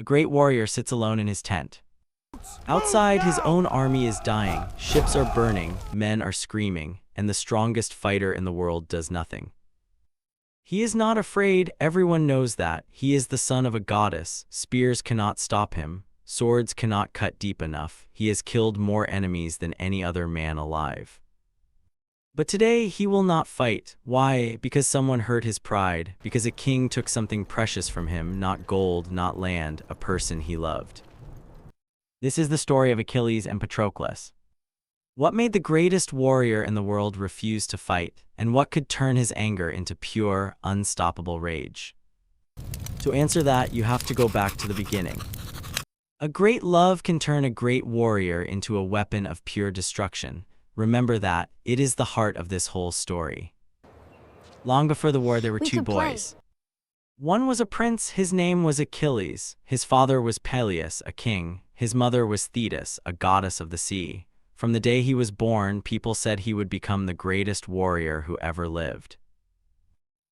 A great warrior sits alone in his tent. Outside, his own army is dying, ships are burning, men are screaming, and the strongest fighter in the world does nothing. He is not afraid, everyone knows that. He is the son of a goddess, spears cannot stop him, swords cannot cut deep enough. He has killed more enemies than any other man alive. But today he will not fight. Why? Because someone hurt his pride, because a king took something precious from him, not gold, not land, a person he loved. This is the story of Achilles and Patroclus. What made the greatest warrior in the world refuse to fight, and what could turn his anger into pure, unstoppable rage? To answer that, you have to go back to the beginning. A great love can turn a great warrior into a weapon of pure destruction. Remember that, it is the heart of this whole story. Long before the war, there were two boys. One was a prince, his name was Achilles. His father was Peleus, a king. His mother was Thetis, a goddess of the sea. From the day he was born, people said he would become the greatest warrior who ever lived.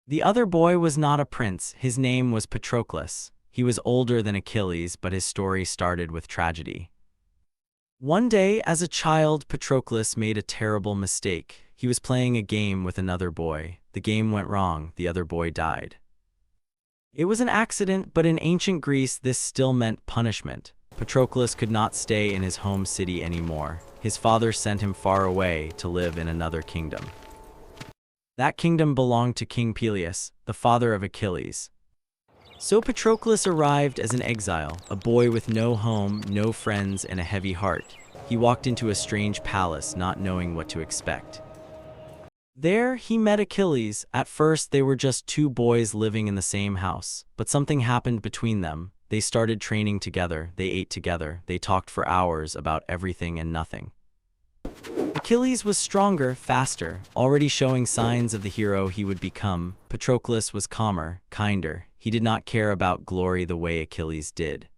The other boy was not a prince, his name was Patroclus. He was older than Achilles, but his story started with tragedy. One day, as a child, Patroclus made a terrible mistake. He was playing a game with another boy. The game went wrong, the other boy died. It was an accident, but in ancient Greece this still meant punishment. Patroclus could not stay in his home city anymore. His father sent him far away to live in another kingdom. That kingdom belonged to King Peleus, the father of Achilles. So Patroclus arrived as an exile, a boy with no home, no friends, and a heavy heart. He walked into a strange palace, not knowing what to expect. There, he met Achilles. At first, they were just two boys living in the same house, but something happened between them. They started training together, they ate together, they talked for hours about everything and nothing. Achilles was stronger, faster, already showing signs of the hero he would become. Patroclus was calmer, kinder. He did not care about glory the way Achilles did.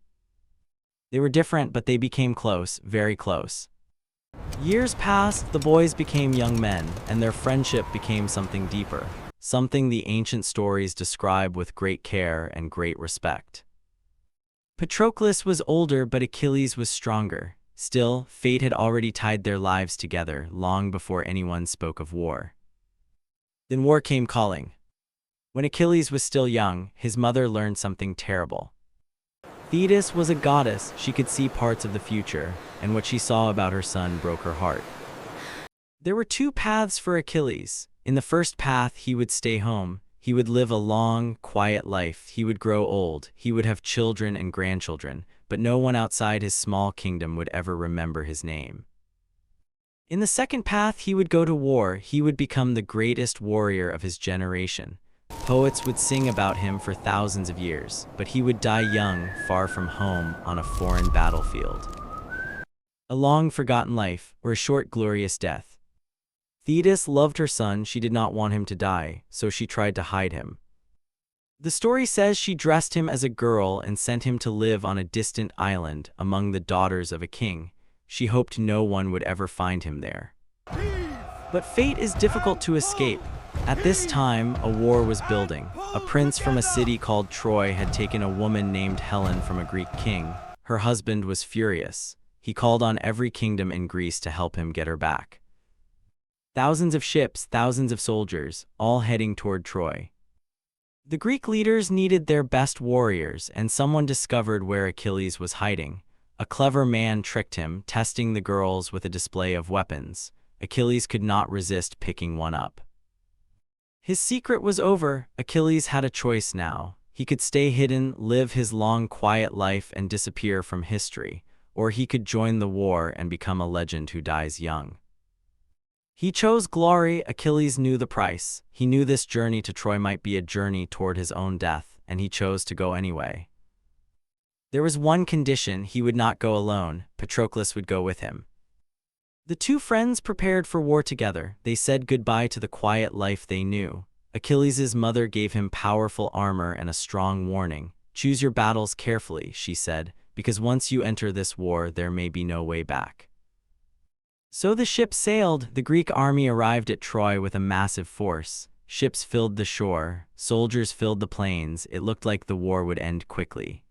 They were different, but they became close, very close. Years passed, the boys became young men, and their friendship became something deeper, something the ancient stories describe with great care and great respect. Patroclus was older, but Achilles was stronger. Still, fate had already tied their lives together long before anyone spoke of war. Then war came calling. When Achilles was still young, his mother learned something terrible. Thetis was a goddess. She could see parts of the future, and what she saw about her son broke her heart. There were two paths for Achilles. In the first path, he would stay home. He would live a long, quiet life. He would grow old. He would have children and grandchildren, but no one outside his small kingdom would ever remember his name. In the second path, he would go to war. He would become the greatest warrior of his generation. Poets would sing about him for thousands of years, but he would die young, far from home, on a foreign battlefield. A long forgotten life, or a short glorious death. Thetis loved her son. She did not want him to die, so she tried to hide him. The story says she dressed him as a girl and sent him to live on a distant island among the daughters of a king. She hoped no one would ever find him there. But fate is difficult to escape. At this time, a war was building. A prince from a city called Troy had taken a woman named Helen from a Greek king. Her husband was furious. He called on every kingdom in Greece to help him get her back. Thousands of ships, thousands of soldiers, all heading toward Troy. The Greek leaders needed their best warriors, and someone discovered where Achilles was hiding. A clever man tricked him, testing the girls with a display of weapons. Achilles could not resist picking one up. His secret was over. Achilles had a choice now. He could stay hidden, live his long, quiet life, and disappear from history, or he could join the war and become a legend who dies young. He chose glory. Achilles knew the price. He knew this journey to Troy might be a journey toward his own death, and he chose to go anyway. There was one condition: he would not go alone. Patroclus would go with him. The two friends prepared for war together. They said goodbye to the quiet life they knew. Achilles' mother gave him powerful armor and a strong warning. "Choose your battles carefully," she said, "because once you enter this war, there may be no way back." So the ship sailed. The Greek army arrived at Troy with a massive force. Ships filled the shore. Soldiers filled the plains. It looked like the war would end quickly.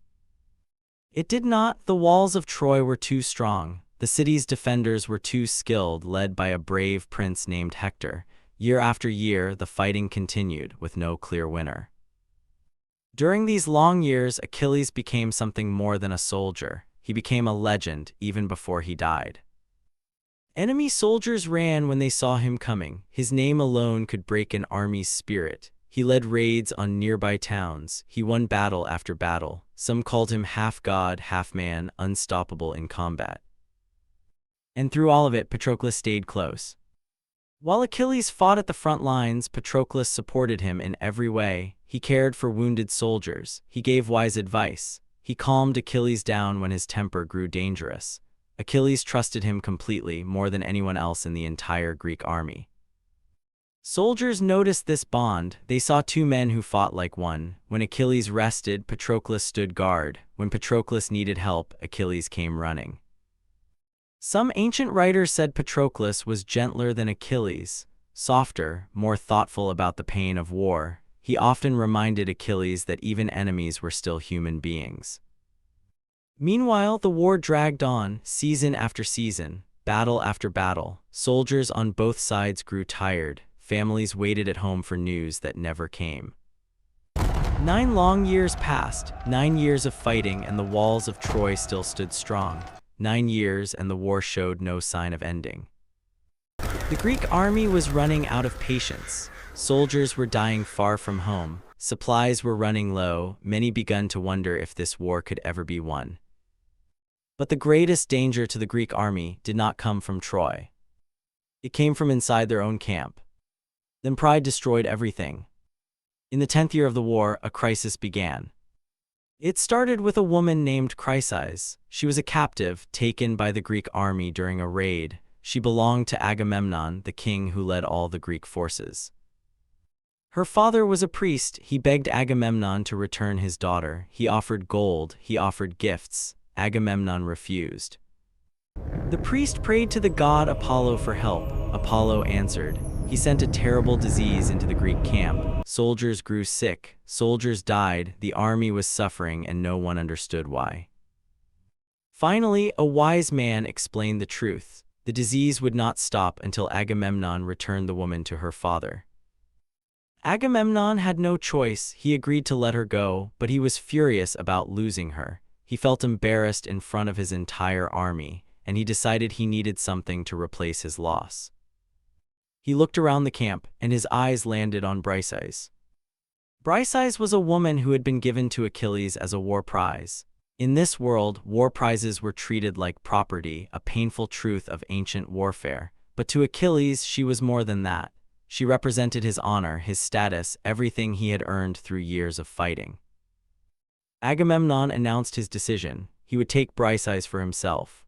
It did not. The walls of Troy were too strong. The city's defenders were too skilled, led by a brave prince named Hector. Year after year, the fighting continued, with no clear winner. During these long years, Achilles became something more than a soldier. He became a legend, even before he died. Enemy soldiers ran when they saw him coming. His name alone could break an army's spirit. He led raids on nearby towns. He won battle after battle. Some called him half god, half man, unstoppable in combat. And through all of it, Patroclus stayed close. While Achilles fought at the front lines, Patroclus supported him in every way. He cared for wounded soldiers. He gave wise advice. He calmed Achilles down when his temper grew dangerous. Achilles trusted him completely, more than anyone else in the entire Greek army. Soldiers noticed this bond. They saw two men who fought like one. When Achilles rested, Patroclus stood guard. When Patroclus needed help, Achilles came running. Some ancient writers said Patroclus was gentler than Achilles, softer, more thoughtful about the pain of war. He often reminded Achilles that even enemies were still human beings. Meanwhile, the war dragged on, season after season, battle after battle. Soldiers on both sides grew tired. Families waited at home for news that never came. 9 long years passed, 9 years of fighting, and the walls of Troy still stood strong. 9 years, and the war showed no sign of ending. The Greek army was running out of patience. Soldiers were dying far from home. Supplies were running low. Many began to wonder if this war could ever be won. But the greatest danger to the Greek army did not come from Troy. It came from inside their own camp. Then pride destroyed everything. In the 10th year of the war, a crisis began. It started with a woman named Chrysis. She was a captive taken by the Greek army during a raid. She belonged to Agamemnon, the king who led all the Greek forces. Her father was a priest. He begged Agamemnon to return his daughter. He offered gold. He offered gifts. Agamemnon refused. The priest prayed to the god Apollo for help. Apollo answered. He sent a terrible disease into the Greek camp. Soldiers grew sick. Soldiers died. The army was suffering, and no one understood why. Finally, a wise man explained the truth. The disease would not stop until Agamemnon returned the woman to her father. Agamemnon had no choice. He agreed to let her go, but he was furious about losing her. He felt embarrassed in front of his entire army, and he decided he needed something to replace his loss. He looked around the camp, and his eyes landed on Chrysis. Chrysis was a woman who had been given to Achilles as a war prize. In this world, war prizes were treated like property, a painful truth of ancient warfare. But to Achilles, she was more than that. She represented his honor, his status, everything he had earned through years of fighting. Agamemnon announced his decision. He would take Chrysis for himself.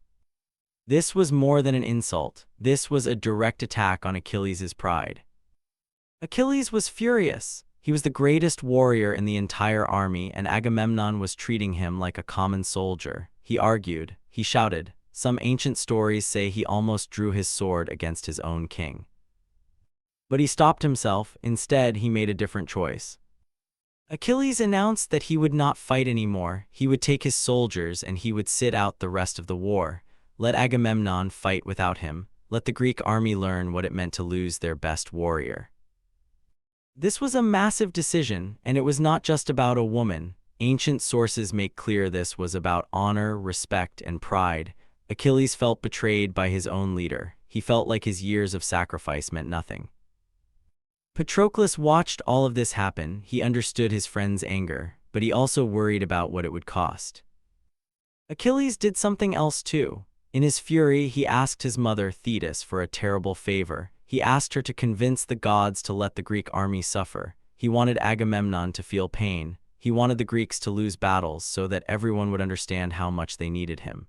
This was more than an insult. This was a direct attack on Achilles' pride. Achilles was furious. He was the greatest warrior in the entire army, and Agamemnon was treating him like a common soldier. He argued. He shouted. Some ancient stories say he almost drew his sword against his own king. But he stopped himself. Instead, he made a different choice. Achilles announced that he would not fight anymore. He would take his soldiers and he would sit out the rest of the war. Let Agamemnon fight without him. Let the Greek army learn what it meant to lose their best warrior. This was a massive decision, and it was not just about a woman. Ancient sources make clear this was about honor, respect, and pride. Achilles felt betrayed by his own leader. He felt like his years of sacrifice meant nothing. Patroclus watched all of this happen. He understood his friend's anger, but he also worried about what it would cost. Achilles did something else too. In his fury, he asked his mother Thetis for a terrible favor. He asked her to convince the gods to let the Greek army suffer. He wanted Agamemnon to feel pain. He wanted the Greeks to lose battles so that everyone would understand how much they needed him.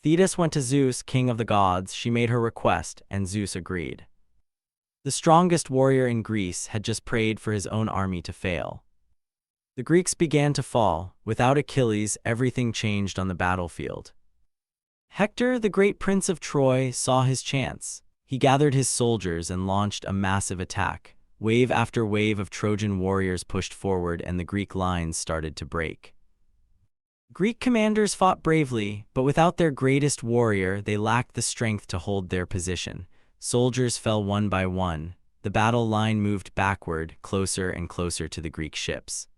Thetis went to Zeus, king of the gods. She made her request, and Zeus agreed. The strongest warrior in Greece had just prayed for his own army to fail. The Greeks began to fall. Without Achilles, everything changed on the battlefield. Hector, the great prince of Troy, saw his chance. He gathered his soldiers and launched a massive attack. Wave after wave of Trojan warriors pushed forward, and the Greek lines started to break. Greek commanders fought bravely, but without their greatest warrior, they lacked the strength to hold their position. Soldiers fell one by one. The battle line moved backward, closer and closer to the Greek ships.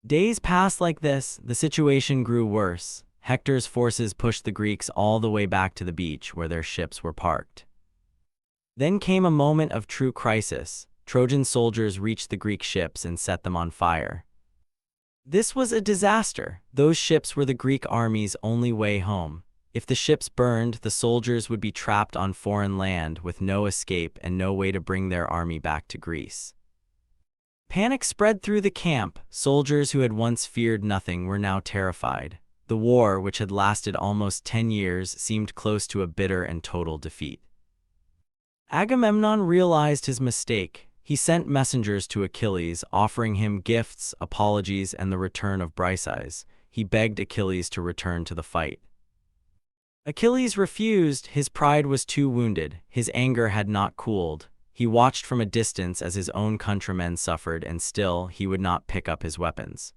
Days passed like this. The situation grew worse. Hector's forces pushed the Greeks all the way back to the beach where their ships were parked. Then came a moment of true crisis. Trojan soldiers reached the Greek ships and set them on fire. This was a disaster. Those ships were the Greek army's only way home. If the ships burned, the soldiers would be trapped on foreign land with no escape and no way to bring their army back to Greece. Panic spread through the camp. Soldiers who had once feared nothing were now terrified. The war, which had lasted almost 10 years, seemed close to a bitter and total defeat. Agamemnon realized his mistake. He sent messengers to Achilles, offering him gifts, apologies, and the return of Briseis. He begged Achilles to return to the fight. Achilles refused. His pride was too wounded. His anger had not cooled. He watched from a distance as his own countrymen suffered, and still he would not pick up his weapons.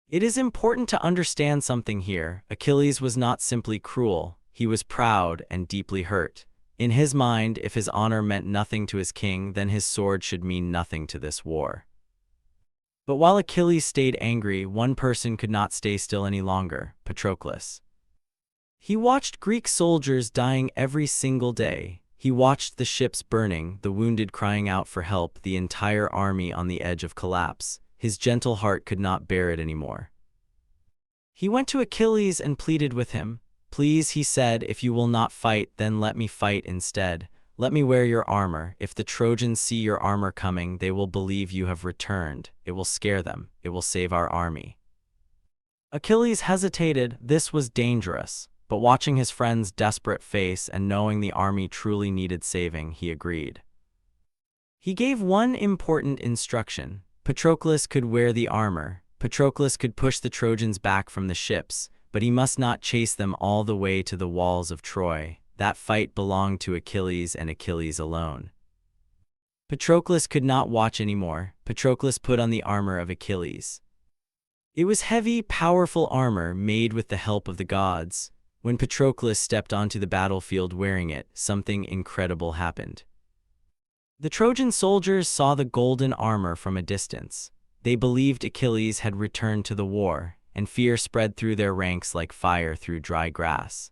It is important to understand something here. Achilles was not simply cruel. He was proud and deeply hurt. In his mind, if his honor meant nothing to his king, then his sword should mean nothing to this war. But while Achilles stayed angry, one person could not stay still any longer: Patroclus. He watched Greek soldiers dying every single day. He watched the ships burning, the wounded crying out for help, the entire army on the edge of collapse. His gentle heart could not bear it anymore. He went to Achilles and pleaded with him. "Please," he said, "if you will not fight, then let me fight instead. Let me wear your armor. If the Trojans see your armor coming, they will believe you have returned. It will scare them. It will save our army." Achilles hesitated. This was dangerous. But watching his friend's desperate face and knowing the army truly needed saving, he agreed. He gave one important instruction. Patroclus could wear the armor. Patroclus could push the Trojans back from the ships, but he must not chase them all the way to the walls of Troy. That fight belonged to Achilles and Achilles alone. Patroclus could not watch anymore. Patroclus put on the armor of Achilles. It was heavy, powerful armor made with the help of the gods. When Patroclus stepped onto the battlefield wearing it, something incredible happened. The Trojan soldiers saw the golden armor from a distance. They believed Achilles had returned to the war, and fear spread through their ranks like fire through dry grass.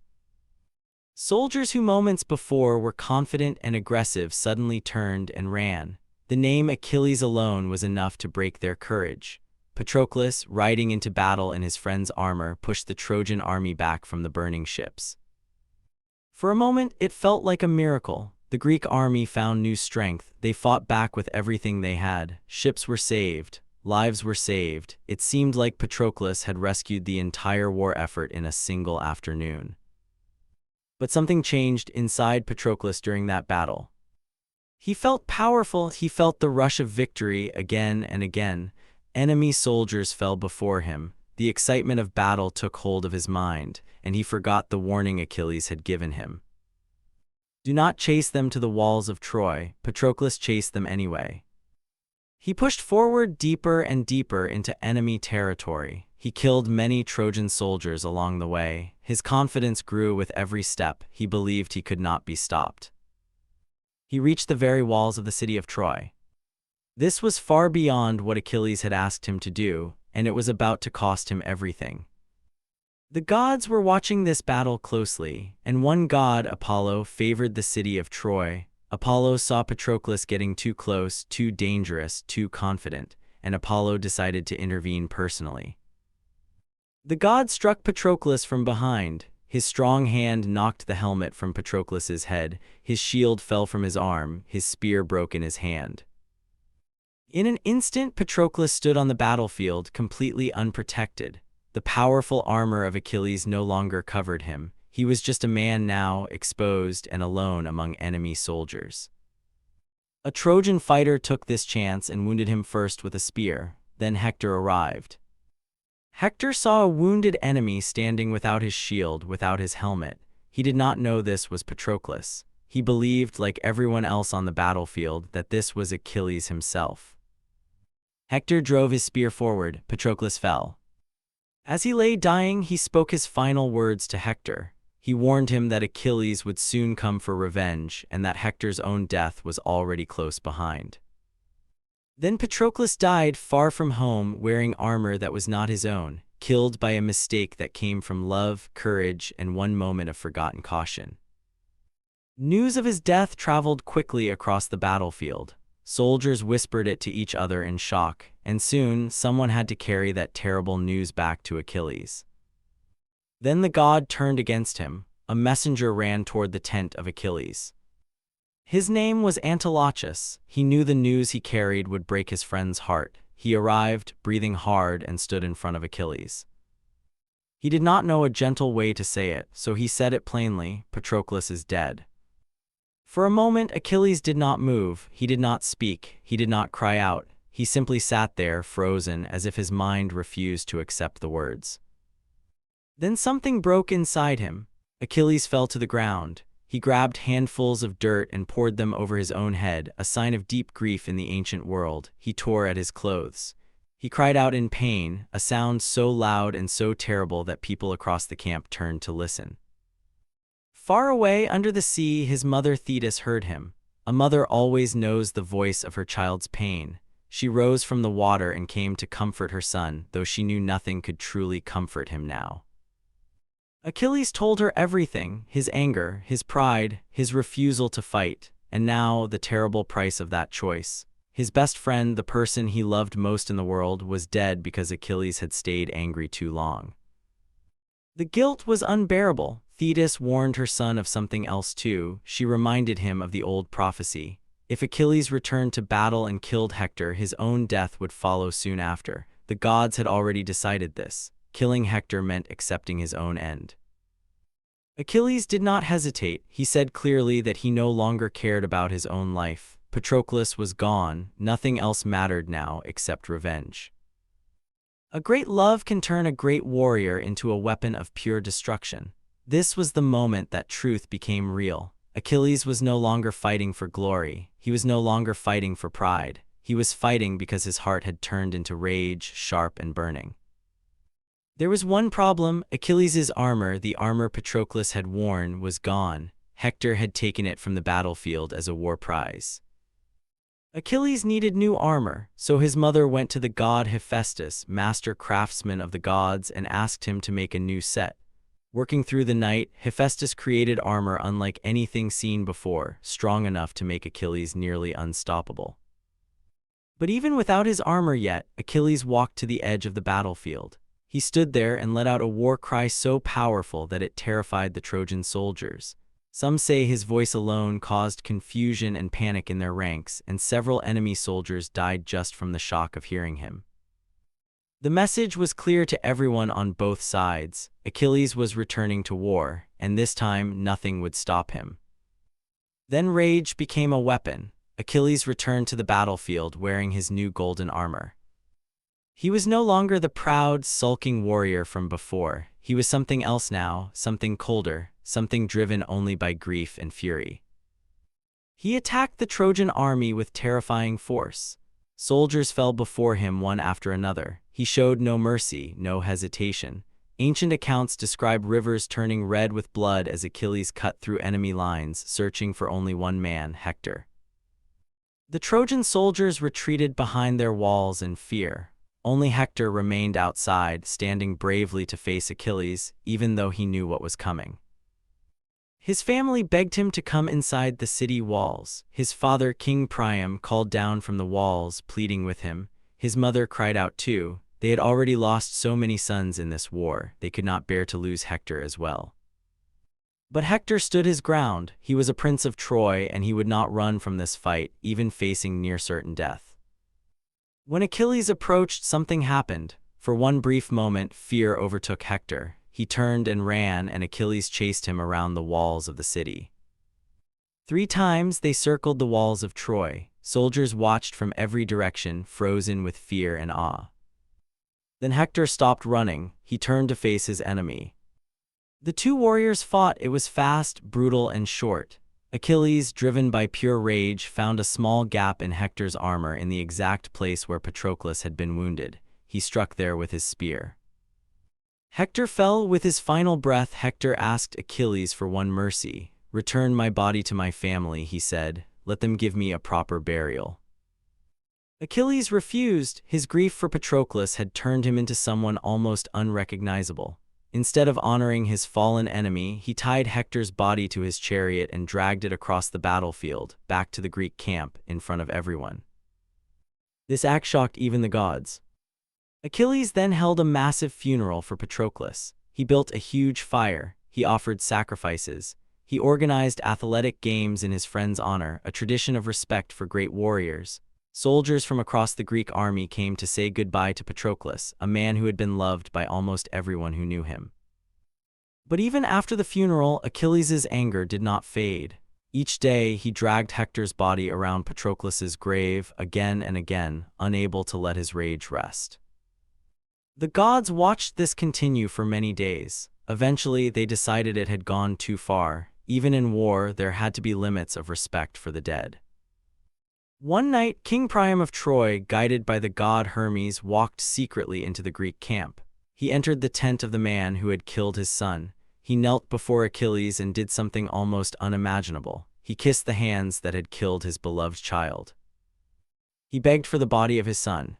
Soldiers who moments before were confident and aggressive suddenly turned and ran. The name Achilles alone was enough to break their courage. Patroclus, riding into battle in his friend's armor, pushed the Trojan army back from the burning ships. For a moment, it felt like a miracle. The Greek army found new strength. They fought back with everything they had. Ships were saved. Lives were saved. It seemed like Patroclus had rescued the entire war effort in a single afternoon. But something changed inside Patroclus during that battle. He felt powerful. He felt the rush of victory again and again. Enemy soldiers fell before him. The excitement of battle took hold of his mind, and he forgot the warning Achilles had given him. Do not chase them to the walls of Troy. Patroclus chased them anyway. He pushed forward deeper and deeper into enemy territory. He killed many Trojan soldiers along the way. His confidence grew with every step. He believed he could not be stopped. He reached the very walls of the city of Troy. This was far beyond what Achilles had asked him to do, and it was about to cost him everything. The gods were watching this battle closely, and one god, Apollo, favored the city of Troy. Apollo saw Patroclus getting too close, too dangerous, too confident, and Apollo decided to intervene personally. The god struck Patroclus from behind. His strong hand knocked the helmet from Patroclus's head. His shield fell from his arm. His spear broke in his hand. In an instant, Patroclus stood on the battlefield, completely unprotected. The powerful armor of Achilles no longer covered him. He was just a man now, exposed and alone among enemy soldiers. A Trojan fighter took this chance and wounded him first with a spear. Then Hector arrived. Hector saw a wounded enemy standing without his shield, without his helmet. He did not know this was Patroclus. He believed, like everyone else on the battlefield, that this was Achilles himself. Hector drove his spear forward. Patroclus fell. As he lay dying, he spoke his final words to Hector. He warned him that Achilles would soon come for revenge and that Hector's own death was already close behind. Then Patroclus died far from home, wearing armor that was not his own, killed by a mistake that came from love, courage, and one moment of forgotten caution. News of his death traveled quickly across the battlefield. Soldiers whispered it to each other in shock, and soon someone had to carry that terrible news back to Achilles. Then the god turned against him. A messenger ran toward the tent of Achilles. His name was Antilochus. He knew the news he carried would break his friend's heart. He arrived, breathing hard, and stood in front of Achilles. He did not know a gentle way to say it, so he said it plainly: Patroclus is dead. For a moment, Achilles did not move. He did not speak. He did not cry out. He simply sat there, frozen, as if his mind refused to accept the words. Then something broke inside him. Achilles fell to the ground. He grabbed handfuls of dirt and poured them over his own head, a sign of deep grief in the ancient world. He tore at his clothes. He cried out in pain, a sound so loud and so terrible that people across the camp turned to listen. Far away under the sea, his mother Thetis heard him. A mother always knows the voice of her child's pain. She rose from the water and came to comfort her son, though she knew nothing could truly comfort him now. Achilles told her everything: his anger, his pride, his refusal to fight, and now the terrible price of that choice. His best friend, the person he loved most in the world, was dead because Achilles had stayed angry too long. The guilt was unbearable. Thetis warned her son of something else too. She reminded him of the old prophecy. If Achilles returned to battle and killed Hector, his own death would follow soon after. The gods had already decided this. Killing Hector meant accepting his own end. Achilles did not hesitate. He said clearly that he no longer cared about his own life. Patroclus was gone. Nothing else mattered now except revenge. A great love can turn a great warrior into a weapon of pure destruction. This was the moment that truth became real. Achilles was no longer fighting for glory. He was no longer fighting for pride. He was fighting because his heart had turned into rage, sharp and burning. There was one problem. Achilles' armor, the armor Patroclus had worn, was gone. Hector had taken it from the battlefield as a war prize. Achilles needed new armor, so his mother went to the god Hephaestus, master craftsman of the gods, and asked him to make a new set. Working through the night, Hephaestus created armor unlike anything seen before, strong enough to make Achilles nearly unstoppable. But even without his armor yet, Achilles walked to the edge of the battlefield. He stood there and let out a war cry so powerful that it terrified the Trojan soldiers. Some say his voice alone caused confusion and panic in their ranks, and several enemy soldiers died just from the shock of hearing him. The message was clear to everyone on both sides. Achilles was returning to war, and this time nothing would stop him. Then rage became a weapon. Achilles returned to the battlefield wearing his new golden armor. He was no longer the proud, sulking warrior from before. He was something else now, something colder, something driven only by grief and fury. He attacked the Trojan army with terrifying force. Soldiers fell before him one after another. He showed no mercy, no hesitation. Ancient accounts describe rivers turning red with blood as Achilles cut through enemy lines, searching for only one man, Hector. The Trojan soldiers retreated behind their walls in fear. Only Hector remained outside, standing bravely to face Achilles, even though he knew what was coming. His family begged him to come inside the city walls. His father, King Priam, called down from the walls, pleading with him. His mother cried out too. They had already lost so many sons in this war, they could not bear to lose Hector as well. But Hector stood his ground. He was a prince of Troy, and he would not run from this fight, even facing near certain death. When Achilles approached, something happened. For one brief moment, fear overtook Hector. He turned and ran, and Achilles chased him around the walls of the city. 3 times they circled the walls of Troy. Soldiers watched from every direction, frozen with fear and awe. Then Hector stopped running. He turned to face his enemy. The two warriors fought. It was fast, brutal, and short. Achilles, driven by pure rage, found a small gap in Hector's armor in the exact place where Patroclus had been wounded. He struck there with his spear. Hector fell with his final breath. Hector asked Achilles for one mercy. "Return my body to my family," he said. "Let them give me a proper burial." Achilles refused. His grief for Patroclus had turned him into someone almost unrecognizable. Instead of honoring his fallen enemy, he tied Hector's body to his chariot and dragged it across the battlefield, back to the Greek camp, in front of everyone. This act shocked even the gods. Achilles then held a massive funeral for Patroclus. He built a huge fire. He offered sacrifices. He organized athletic games in his friend's honor, a tradition of respect for great warriors. Soldiers from across the Greek army came to say goodbye to Patroclus, a man who had been loved by almost everyone who knew him. But even after the funeral, Achilles' anger did not fade. Each day, he dragged Hector's body around Patroclus's grave again and again, unable to let his rage rest. The gods watched this continue for many days. Eventually, they decided it had gone too far. Even in war, there had to be limits of respect for the dead. One night, King Priam of Troy, guided by the god Hermes, walked secretly into the Greek camp. He entered the tent of the man who had killed his son. He knelt before Achilles and did something almost unimaginable. He kissed the hands that had killed his beloved child. He begged for the body of his son.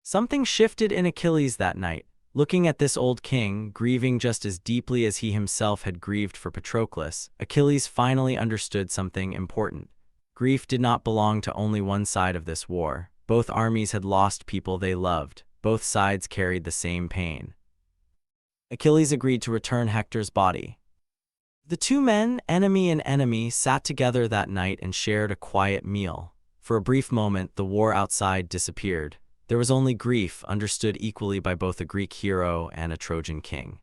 Something shifted in Achilles that night. Looking at this old king, grieving just as deeply as he himself had grieved for Patroclus, Achilles finally understood something important. Grief did not belong to only one side of this war. Both armies had lost people they loved. Both sides carried the same pain. Achilles agreed to return Hector's body. The two men, enemy and enemy, sat together that night and shared a quiet meal. For a brief moment, the war outside disappeared. There was only grief, understood equally by both a Greek hero and a Trojan king.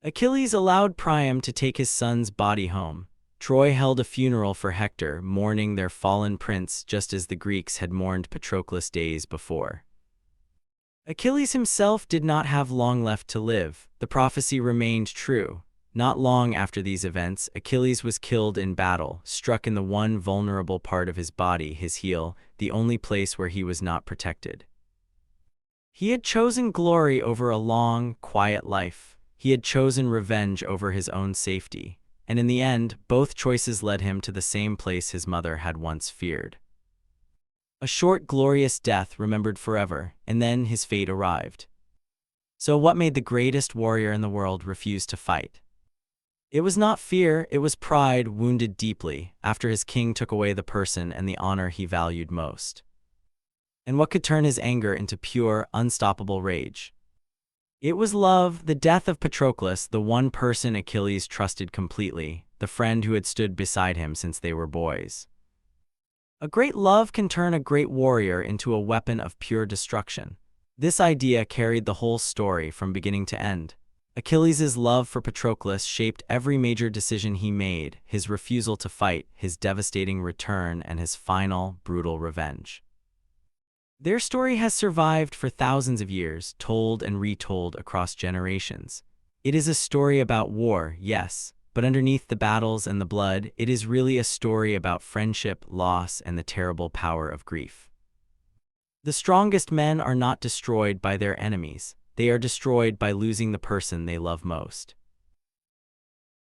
Achilles allowed Priam to take his son's body home. Troy held a funeral for Hector, mourning their fallen prince just as the Greeks had mourned Patroclus days before. Achilles himself did not have long left to live. The prophecy remained true. Not long after these events, Achilles was killed in battle, struck in the one vulnerable part of his body, his heel, the only place where he was not protected. He had chosen glory over a long, quiet life. He had chosen revenge over his own safety. And in the end, both choices led him to the same place his mother had once feared. A short, glorious death remembered forever, and then his fate arrived. So what made the greatest warrior in the world refuse to fight? It was not fear, it was pride wounded deeply after his king took away the person and the honor he valued most. And what could turn his anger into pure, unstoppable rage? It was love, the death of Patroclus, the one person Achilles trusted completely, the friend who had stood beside him since they were boys. A great love can turn a great warrior into a weapon of pure destruction. This idea carried the whole story from beginning to end. Achilles' love for Patroclus shaped every major decision he made, his refusal to fight, his devastating return, and his final, brutal revenge. Their story has survived for thousands of years, told and retold across generations. It is a story about war, yes, but underneath the battles and the blood, it is really a story about friendship, loss, and the terrible power of grief. The strongest men are not destroyed by their enemies. They are destroyed by losing the person they love most.